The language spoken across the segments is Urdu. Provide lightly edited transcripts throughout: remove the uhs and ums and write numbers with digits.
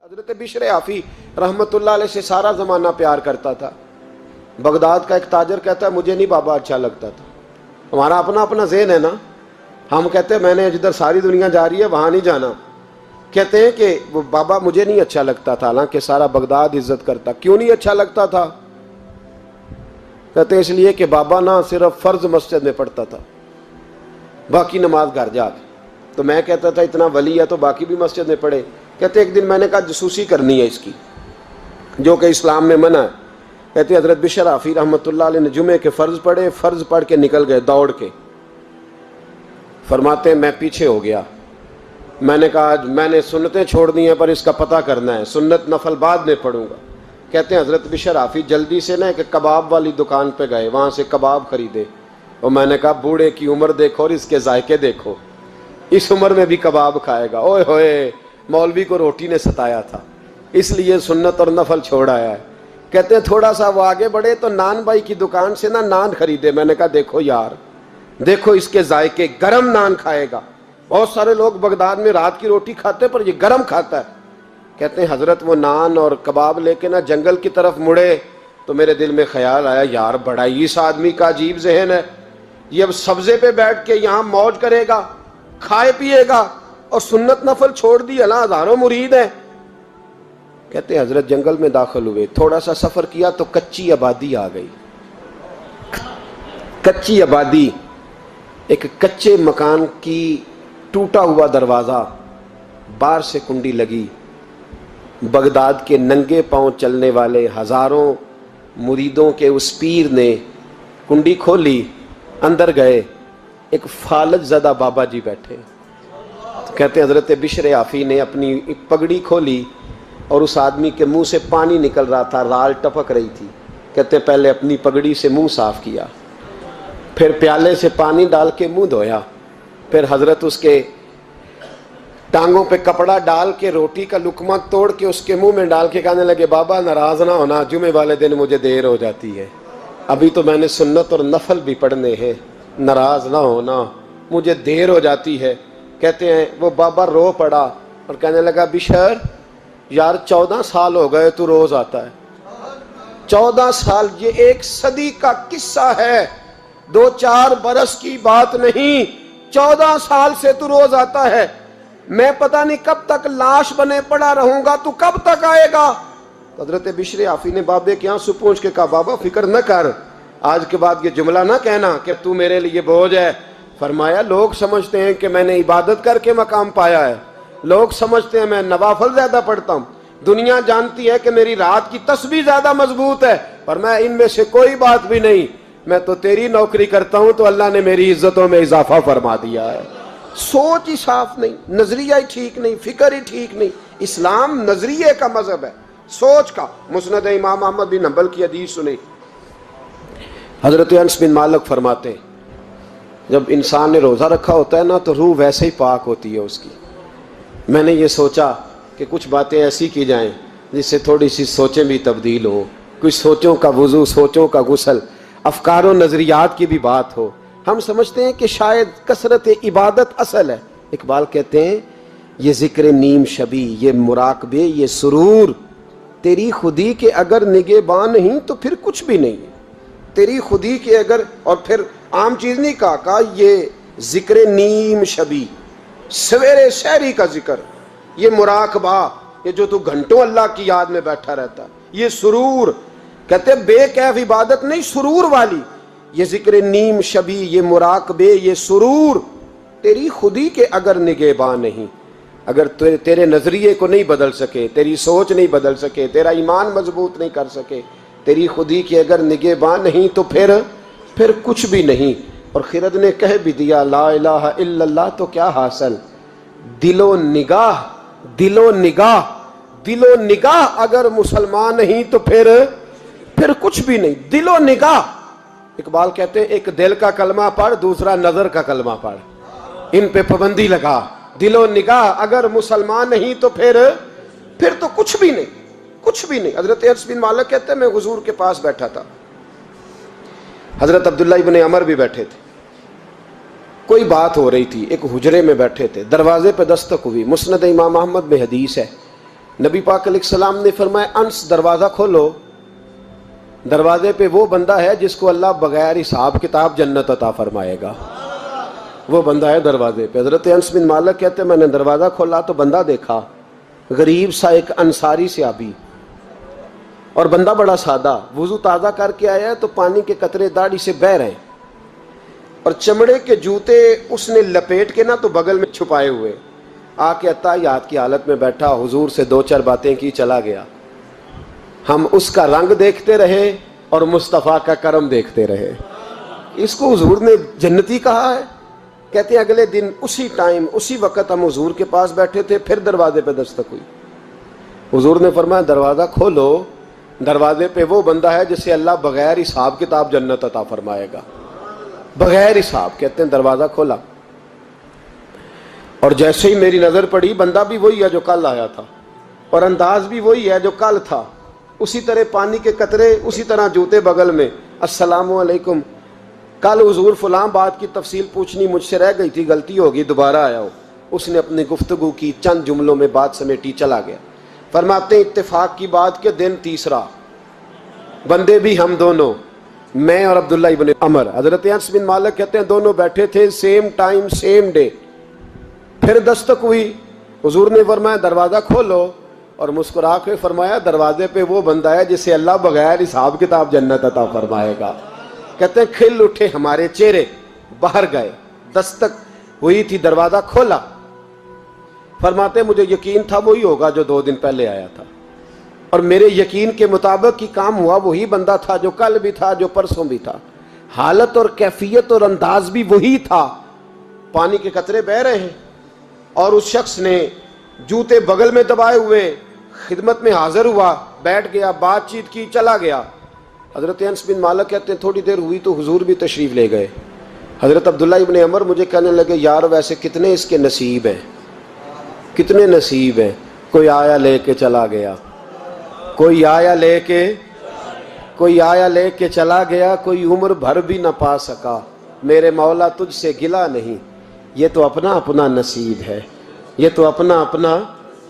حضرت بشر آفی رحمت اللہ علیہ سے سارا زمانہ پیار کرتا تھا۔ بغداد کا ایک تاجر کہتا ہے مجھے نہیں بابا اچھا لگتا تھا۔ ہمارا اپنا اپنا ذہن ہے نا، ہم کہتے ہیں میں نے جدھر ساری دنیا جا رہی ہے وہاں نہیں جانا، کہتے ہیں کہ وہ بابا مجھے نہیں اچھا لگتا تھا، حالانکہ سارا بغداد عزت کرتا۔ کیوں نہیں اچھا لگتا تھا؟ کہتے ہیں اس لیے کہ بابا نہ صرف فرض مسجد میں پڑھتا تھا، باقی نماز گھر جا کے۔ تو میں کہتا تھا اتنا ولی ہے تو باقی بھی مسجد میں پڑھے۔ کہتے ایک دن میں نے کہا جسوسی کرنی ہے اس کی، جو کہ اسلام میں منع ہے۔ کہتے حضرت بشر آفی رحمۃ اللہ علیہ نے جمعے کے فرض پڑھے، فرض پڑھ کے نکل گئے دوڑ کے۔ فرماتے ہیں میں پیچھے ہو گیا، میں نے کہا میں نے سنتیں چھوڑ دی ہیں پر اس کا پتہ کرنا ہے، سنت نفل بعد میں پڑھوں گا۔ کہتے ہیں حضرت بشر آفی جلدی سے نا ایک کباب والی دکان پہ گئے، وہاں سے کباب خریدے، اور میں نے کہا بوڑھے کی عمر دیکھو اور اس کے ذائقے دیکھو، اس عمر میں بھی کباب کھائے گا۔ اوئے ہوئے، مولوی کو روٹی نے ستایا تھا اس لیے سنت اور نفل چھوڑ آیا ہے۔ کہتے ہیں تھوڑا سا وہ آگے بڑھے تو نان بھائی کی دکان سے نا نان خریدے۔ میں نے کہا دیکھو یار، دیکھو اس کے ذائقے، گرم نان کھائے گا۔ بہت سارے لوگ بغداد میں رات کی روٹی کھاتے پر یہ گرم کھاتا ہے۔ کہتے ہیں حضرت وہ نان اور کباب لے کے نا جنگل کی طرف مڑے تو میرے دل میں خیال آیا یار بڑا ہی اس آدمی کا عجیب ذہن ہے، یہ اب سبزے پہ بیٹھ کے یہاں موج کرے گا، کھائے پیے گا، اور سنت نفل چھوڑ دی، اللہ ہزاروں مرید ہیں۔ کہتے ہیں حضرت جنگل میں داخل ہوئے، تھوڑا سا سفر کیا تو کچی آبادی آ گئی۔ کچی آبادی، ایک کچے مکان کی ٹوٹا ہوا دروازہ، باہر سے کنڈی لگی۔ بغداد کے ننگے پاؤں چلنے والے ہزاروں مریدوں کے اس پیر نے کنڈی کھولی، اندر گئے، ایک فالج زدہ بابا جی بیٹھے۔ کہتے ہیں حضرت بشر آفی نے اپنی پگڑی کھولی اور اس آدمی کے منہ سے پانی نکل رہا تھا، رال ٹپک رہی تھی۔ کہتے ہیں پہلے اپنی پگڑی سے منہ صاف کیا، پھر پیالے سے پانی ڈال کے منہ دھویا، پھر حضرت اس کے ٹانگوں پہ کپڑا ڈال کے روٹی کا لقمہ توڑ کے اس کے منہ میں ڈال کے کہنے لگے بابا ناراض نہ ہونا، جمعے والے دن مجھے دیر ہو جاتی ہے، ابھی تو میں نے سنت اور نفل بھی پڑھنے ہیں، ناراض نہ ہونا، مجھے دیر ہو جاتی ہے۔ کہتے ہیں وہ بابا رو پڑا اور کہنے لگا بشر یار 14 سال ہو گئے تو روز آتا ہے، 14 سال، یہ 1 صدی کا قصہ ہے، 2-4 برس کی بات نہیں، 14 سال سے تو روز آتا ہے، میں پتہ نہیں کب تک لاش بنے پڑا رہوں گا، تو کب تک آئے گا؟ حضرت بشر آفی نے بابے کے آنسو پوچھ کے کہا بابا فکر نہ کر، آج کے بعد یہ جملہ نہ کہنا کہ تو میرے لیے بوجھ ہے۔ فرمایا لوگ سمجھتے ہیں کہ میں نے عبادت کر کے مقام پایا ہے، لوگ سمجھتے ہیں میں نوافل زیادہ پڑھتا ہوں، دنیا جانتی ہے کہ میری رات کی تسبیح زیادہ مضبوط ہے، پر میں ان میں سے کوئی بات بھی نہیں، میں تو تیری نوکری کرتا ہوں تو اللہ نے میری عزتوں میں اضافہ فرما دیا ہے۔ سوچ ہی صاف نہیں، نظریہ ہی ٹھیک نہیں، فکر ہی ٹھیک نہیں۔ اسلام نظریے کا مذہب ہے، سوچ کا۔ مسند امام احمد بن حنبل کی حدیث سنی، حضرت انس بن مالک فرماتے ہیں جب انسان نے روزہ رکھا ہوتا ہے نا تو روح ویسے ہی پاک ہوتی ہے اس کی۔ میں نے یہ سوچا کہ کچھ باتیں ایسی کی جائیں جس سے تھوڑی سی سوچیں بھی تبدیل ہوں، کچھ سوچوں کا وضو، سوچوں کا غسل، افکار و نظریات کی بھی بات ہو۔ ہم سمجھتے ہیں کہ شاید کثرت عبادت اصل ہے۔ اقبال کہتے ہیں یہ ذکر نیم شبی، یہ مراقبے، یہ سرور، تیری خودی کے اگر نگہباں نہیں تو پھر کچھ بھی نہیں ہے، تیری خودی کے اگر، اور پھر عام چیز نہیں کہا یہ ذکر نیم شبی، سویرے سحری کا ذکر، یہ مراقبہ، یہ جو تو گھنٹوں اللہ کی یاد میں بیٹھا رہتا، یہ سرور، کہتے ہیں بے کیف عبادت نہیں، سرور والی، یہ ذکر نیم شبی، یہ مراقبے، یہ سرور، تیری خودی کے اگر نگہباں نہیں، اگر تیرے نظریے کو نہیں بدل سکے، تیری سوچ نہیں بدل سکے، تیرا ایمان مضبوط نہیں کر سکے، تیری خودی کے اگر نگہباں نہیں تو پھر کچھ بھی نہیں۔ اور خرد نے کہہ بھی دیا لا الہ الا اللہ تو کیا حاصل، دل و نگاہ، دل و نگاہ، دل و نگاہ اگر مسلمان نہیں تو پھر کچھ بھی نہیں، دل و نگاہ۔ اقبال کہتے ہیں ایک دل کا کلمہ پڑھ، دوسرا نظر کا کلمہ پڑھ، ان پہ پابندی لگا۔ دل و نگاہ اگر مسلمان نہیں تو پھر تو کچھ بھی نہیں، کچھ بھی نہیں۔ حضرت انس بن مالک کہتے ہیں میں حضور کے پاس بیٹھا تھا، حضرت عبداللہ ابن عمر بھی بیٹھے تھے، کوئی بات ہو رہی تھی، ایک حجرے میں بیٹھے تھے، دروازے پہ دستک ہوئی۔ مسند امام احمد میں حدیث ہے نبی پاک علیہ السلام نے فرمایا انس دروازہ کھولو، دروازے پہ وہ بندہ ہے جس کو اللہ بغیر حساب کتاب جنت عطا فرمائے گا، وہ بندہ ہے دروازے پہ۔ حضرت انس بن مالک کہتے ہیں میں نے دروازہ کھولا تو بندہ دیکھا، غریب سا ایک انصاری صحابی، اور بندہ بڑا سادہ، وضو تازہ کر کے آیا ہے تو پانی کے قطرے داڑھی سے بہہ رہے ہیں، اور چمڑے کے جوتے اس نے لپیٹ کے تو بغل میں چھپائے ہوئے، آ کے اتحیات کی حالت میں بیٹھا، حضور سے دو چار باتیں کی، چلا گیا۔ ہم اس کا رنگ دیکھتے رہے اور مصطفیٰ کا کرم دیکھتے رہے۔ اس کو حضور نے جنتی کہا ہے۔ کہتے ہیں اگلے دن اسی ٹائم اسی وقت ہم حضور کے پاس بیٹھے تھے، پھر دروازے پہ دستک ہوئی، حضور نے فرمایا دروازہ کھولو، دروازے پہ وہ بندہ ہے جسے اللہ بغیر حساب کتاب جنت عطا فرمائے گا، بغیر حساب۔ کہتے ہیں دروازہ کھولا، اور جیسے ہی میری نظر پڑی، بندہ بھی وہی ہے جو کل آیا تھا، اور انداز بھی وہی ہے جو کل تھا، اسی طرح پانی کے قطرے، اسی طرح جوتے بغل میں، السلام علیکم، کل حضور فلاں بات کی تفصیل پوچھنی مجھ سے رہ گئی تھی، غلطی ہوگی، دوبارہ آیا ہو۔ اس نے اپنی گفتگو کی، چند جملوں میں بات سمیٹی، چلا گیا۔ فرماتے ہیں اتفاق کی بات کہ دن تیسرا، بندے بھی ہم دونوں، میں اور عبداللہ ابن عمر، حضرت انس بن مالک کہتے ہیں دونوں بیٹھے تھے، سیم ٹائم سیم ڈے۔ پھر دستک ہوئی، حضور نے فرمایا دروازہ کھولو، اور مسکرا کے فرمایا دروازے پہ وہ بندہ ہے جسے اللہ بغیر حساب کتاب جنت عطا فرمائے گا۔ کہتے ہیں کھل اٹھے ہمارے چہرے، باہر گئے، دستک ہوئی تھی، دروازہ کھولا۔ فرماتے مجھے یقین تھا وہی ہوگا جو 2 دن پہلے آیا تھا، اور میرے یقین کے مطابق ہی کام ہوا، وہی بندہ تھا جو کل بھی تھا، جو پرسوں بھی تھا، حالت اور کیفیت اور انداز بھی وہی تھا، پانی کے قطرے بہہ رہے ہیں، اور اس شخص نے جوتے بغل میں دبائے ہوئے خدمت میں حاضر ہوا، بیٹھ گیا، بات چیت کی، چلا گیا۔ حضرت انس بن مالک کہتے ہیں تھوڑی دیر ہوئی تو حضور بھی تشریف لے گئے۔ حضرت عبداللہ ابن عمر مجھے کہنے لگے یار ویسے کتنے اس کے نصیب ہیں، کتنے نصیب ہیں، کوئی آیا لے کے چلا گیا، کوئی آیا لے کے چلا گیا، کوئی عمر بھر بھی نہ پا سکا، میرے مولا تجھ سے گلہ نہیں، یہ تو اپنا اپنا نصیب ہے، یہ تو اپنا اپنا،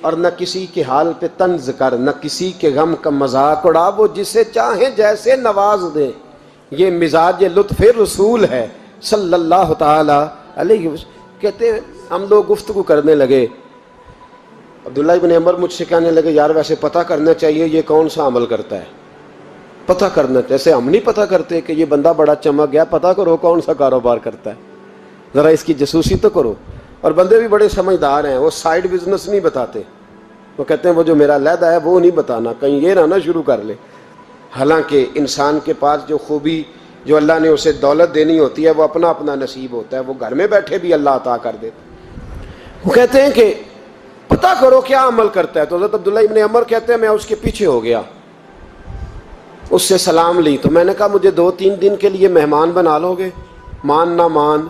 اور نہ کسی کے حال پہ طنز کر، نہ کسی کے غم کا مذاق اڑا، وہ جسے چاہیں جیسے نواز دے، یہ مزاج لطف رسول ہے صلی اللہ تعالی علیہ وسلم۔ کہتے ہیں ہم لوگ گفتگو کرنے لگے، عبداللہ ابن عمر مجھ سے کہنے لگے یار ویسے پتہ کرنا چاہیے یہ کون سا عمل کرتا ہے، پتہ کرنا، جیسے ہم نہیں پتہ کرتے کہ یہ بندہ بڑا چمک گیا، پتہ کرو کون سا کاروبار کرتا ہے، ذرا اس کی جاسوسی تو کرو۔ اور بندے بھی بڑے سمجھدار ہیں، وہ سائیڈ بزنس نہیں بتاتے، وہ کہتے ہیں وہ جو میرا علیحدہ ہے وہ نہیں بتانا، کہیں یہ نہ شروع کر لے۔ حالانکہ انسان کے پاس جو خوبی، جو اللہ نے اسے دولت دینی ہوتی ہے، وہ اپنا اپنا نصیب ہوتا ہے، وہ گھر میں بیٹھے بھی اللہ عطا کر دیتا۔ وہ کہتے ہیں کہ پتہ کرو کیا عمل کرتا ہے، تو حضرت عبداللہ ابن عمر کہتے ہیں میں اس کے پیچھے ہو گیا، اس سے سلام لی، تو میں نے کہا مجھے 2-3 دن کے لیے مہمان بنا لو گے، مان نہ مان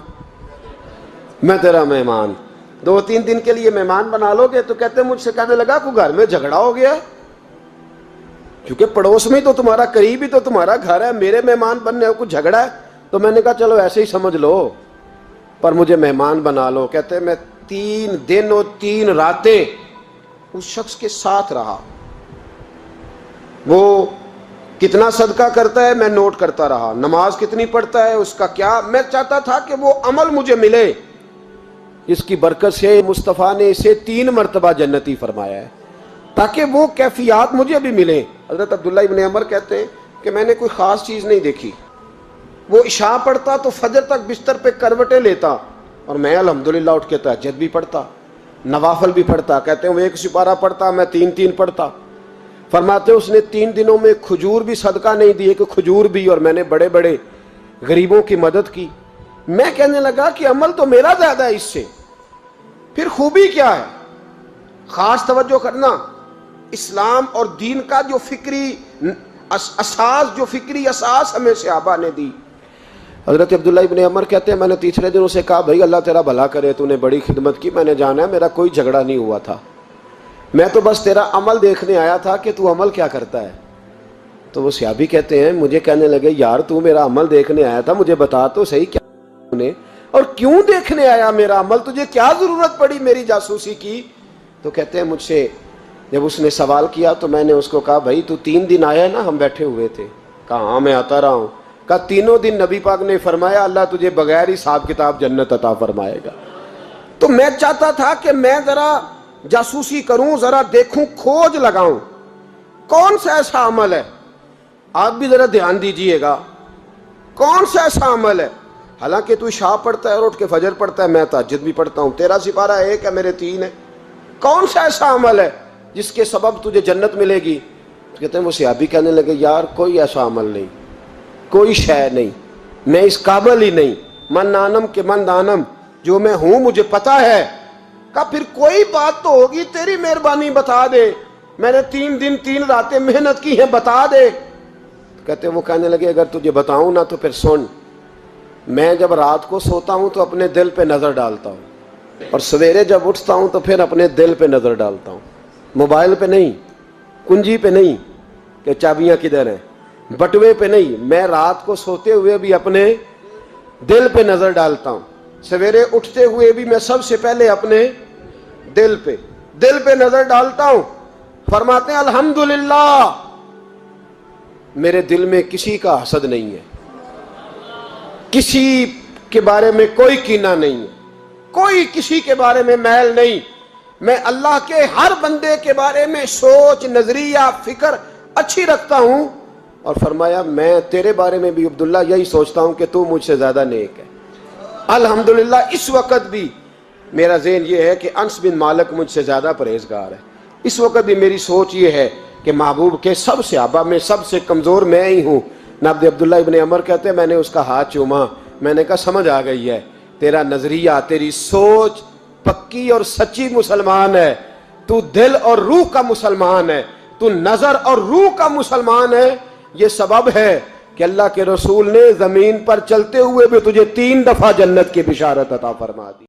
میں تیرا مہمان، 2-3 دن کے لیے مہمان بنا لو گے؟ تو کہتے ہیں مجھ سے کہنے لگا کوئی گھر میں جھگڑا ہو گیا، کیونکہ پڑوس میں تو تمہارا، قریب ہی تو تمہارا گھر ہے، میرے مہمان بننے کو جھگڑا ہے؟ تو میں نے کہا چلو ایسے ہی سمجھ لو، پر مجھے مہمان بنا لو۔ کہتے ہیں میں 3 دن اور 3 راتیں اس شخص کے ساتھ رہا، وہ کتنا صدقہ کرتا ہے میں نوٹ کرتا رہا، نماز کتنی پڑھتا ہے، اس کا کیا، میں چاہتا تھا کہ وہ عمل مجھے ملے، اس کی برکت سے مصطفیٰ نے اسے 3 مرتبہ جنتی فرمایا ہے، تاکہ وہ کیفیات مجھے بھی ملیں۔ حضرت عبداللہ ابن عمر کہتے ہیں کہ میں نے کوئی خاص چیز نہیں دیکھی، وہ عشاء پڑھتا تو فجر تک بستر پہ کروٹیں لیتا، اور میں الحمدللہ اٹھ کے تہجد بھی پڑھتا، نوافل بھی پڑھتا۔ کہتے ہیں وہ 1 سپارہ پڑھتا، میں 3 پڑھتا۔ فرماتے اس نے 3 دنوں میں کھجور بھی صدقہ نہیں دیے کہ کھجور بھی، اور میں نے بڑے بڑے غریبوں کی مدد کی۔ میں کہنے لگا کہ عمل تو میرا زیادہ ہے اس سے، پھر خوبی کیا ہے؟ خاص توجہ کرنا، اسلام اور دین کا جو فکری اساس، جو فکری اساس ہمیں صحابہ نے دی۔ حضرت عبداللہ ابن عمر کہتے ہیں میں نے تیسرے دن اسے کہا بھائی اللہ تیرا بھلا کرے، تو نے بڑی خدمت کی، میں نے جانا ہے میرا کوئی جھگڑا نہیں ہوا تھا، میں تو بس تیرا عمل دیکھنے آیا تھا کہ تو عمل کیا کرتا ہے۔ تو وہ صحابی کہتے ہیں مجھے کہنے لگے یار تو میرا عمل دیکھنے آیا تھا، مجھے بتا تو صحیح کیا نے، اور کیوں دیکھنے آیا میرا عمل، تجھے کیا ضرورت پڑی میری جاسوسی کی؟ تو کہتے ہیں مجھ سے جب اس نے سوال کیا تو میں نے اس کو کہا بھائی تو 3 دن آیا نا ہم بیٹھے ہوئے تھے؟ کہا ہاں میں آتا رہا ہوں۔ کہا 3 دن نبی پاک نے فرمایا اللہ تجھے بغیر حساب کتاب جنت عطا فرمائے گا۔ تو میں چاہتا تھا کہ میں ذرا جاسوسی کروں، ذرا دیکھوں، کھوج لگاؤں کون سا ایسا عمل ہے، آپ بھی ذرا دھیان دیجئے گا، کون سا ایسا عمل ہے، حالانکہ تو عشاء پڑھتا ہے اور اٹھ کے فجر پڑھتا ہے، میں تہجد بھی پڑھتا ہوں، تیرا سپارہ 1 ہے میرے 3 ہے، کون سا ایسا عمل ہے جس کے سبب تجھے جنت ملے گی؟ کہتے ہیں وہ صحابی کہنے لگے یار کوئی ایسا عمل نہیں، کوئی شے نہیں، میں اس قابل ہی نہیں، من نانم کے من دانم، جو میں ہوں مجھے پتا ہے۔ کہا پھر کوئی بات تو ہوگی، تیری مہربانی بتا دے، میں نے 3 دن 3 راتیں محنت کی ہیں، بتا دے۔ کہتے ہیں وہ کہنے لگے اگر تجھے بتاؤں نا تو پھر سن، میں جب رات کو سوتا ہوں تو اپنے دل پہ نظر ڈالتا ہوں، اور سویرے جب اٹھتا ہوں تو پھر اپنے دل پہ نظر ڈالتا ہوں، موبائل پہ نہیں، کنجی پہ نہیں کہ چابیاں کدھر ہیں، بٹوے پہ نہیں، میں رات کو سوتے ہوئے بھی اپنے دل پہ نظر ڈالتا ہوں، سویرے اٹھتے ہوئے بھی میں سب سے پہلے اپنے دل پہ نظر ڈالتا ہوں۔ فرماتے ہیں الحمدللہ میرے دل میں کسی کا حسد نہیں ہے، کسی کے بارے میں کوئی کینہ نہیں ہے، کوئی کسی کے بارے میں میل نہیں، میں اللہ کے ہر بندے کے بارے میں سوچ، نظریہ، فکر اچھی رکھتا ہوں۔ اور فرمایا میں تیرے بارے میں بھی عبداللہ یہی سوچتا ہوں کہ تو مجھ سے زیادہ نیک ہے۔ الحمدللہ اس وقت بھی میرا ذہن یہ ہے کہ انس بن مالک مجھ سے زیادہ پرہیزگار ہے، اس وقت بھی میری سوچ یہ ہے کہ محبوب کے سب صحابہ میں سب سے کمزور میں ہی ہوں۔ نابد عبداللہ ابن عمر کہتے ہیں میں نے اس کا ہاتھ چوما، میں نے کہا سمجھ آ گئی ہے، تیرا نظریہ، تیری سوچ پکی اور سچی مسلمان ہے، تو دل اور روح کا مسلمان ہے، تو نظر اور روح کا مسلمان ہے۔ یہ سبب ہے کہ اللہ کے رسول نے زمین پر چلتے ہوئے بھی تجھے 3 دفعہ جنت کی بشارت عطا فرما دی۔